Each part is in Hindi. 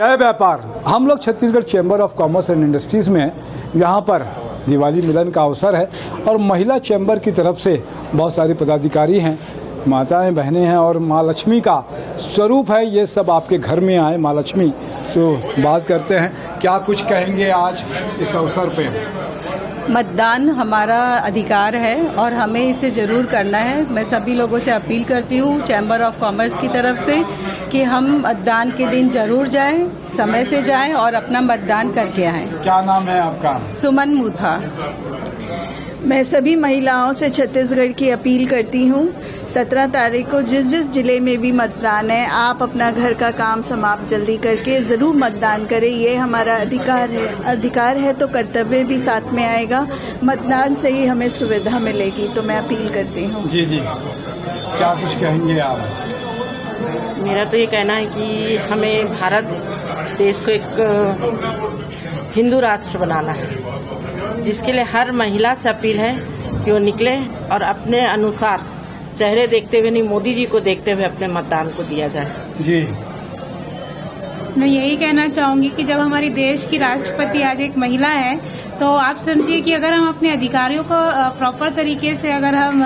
जय व्यापार। हम लोग Chhattisgarh chamber of commerce and industries में हैं। यहाँ पर दिवाली मिलन का अवसर है और महिला चैम्बर की तरफ से बहुत सारे पदाधिकारी हैं, माताएं बहनें हैं और माँ लक्ष्मी का स्वरूप है। ये सब आपके घर में आए माँ लक्ष्मी, तो बात करते हैं क्या कुछ कहेंगे आज इस अवसर पे। मतदान हमारा अधिकार है और हमें इसे ज़रूर करना है। मैं सभी लोगों से अपील करती हूँ चैम्बर ऑफ कॉमर्स की तरफ से कि हम मतदान के दिन ज़रूर जाएं, समय से जाएं और अपना मतदान करके आएं। क्या नाम है आपका? सुमन मूथा। मैं सभी महिलाओं से छत्तीसगढ़ की अपील करती हूँ 17 तारीख को जिस जिले में भी मतदान है, आप अपना घर का काम समाप्त जल्दी करके ज़रूर मतदान करें। ये हमारा अधिकार है तो कर्तव्य भी साथ में आएगा। मतदान से ही हमें सुविधा मिलेगी, तो मैं अपील करती हूँ। जी जी, क्या कुछ कहेंगे आप? मेरा तो ये कहना है कि हमें भारत देश को एक हिंदू राष्ट्र बनाना है, जिसके लिए हर महिला से अपील है कि वो निकले और अपने अनुसार चेहरे देखते हुए नहीं, मोदी जी को देखते हुए अपने मतदान को दिया जाए। जी, मैं यही कहना चाहूँगी कि जब हमारी देश की राष्ट्रपति आज एक महिला है, तो आप समझिए कि अगर हम अपने अधिकारियों को प्रॉपर तरीके से अगर हम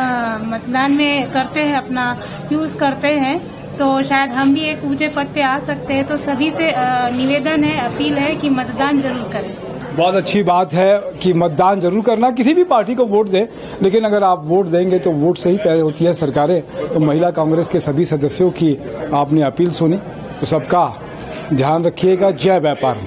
मतदान में करते हैं, अपना यूज़ करते हैं, तो शायद हम भी एक ऊंचे पद पे आ सकते हैं। तो सभी से निवेदन है, अपील है कि मतदान जरूर करें। बहुत अच्छी बात है कि मतदान जरूर करना। किसी भी पार्टी को वोट दें, लेकिन अगर आप वोट देंगे तो वोट से ही तय होती है सरकारें। तो महिला कांग्रेस के सभी सदस्यों की आपने अपील सुनी, तो सबका ध्यान रखिएगा। जय व्यापार।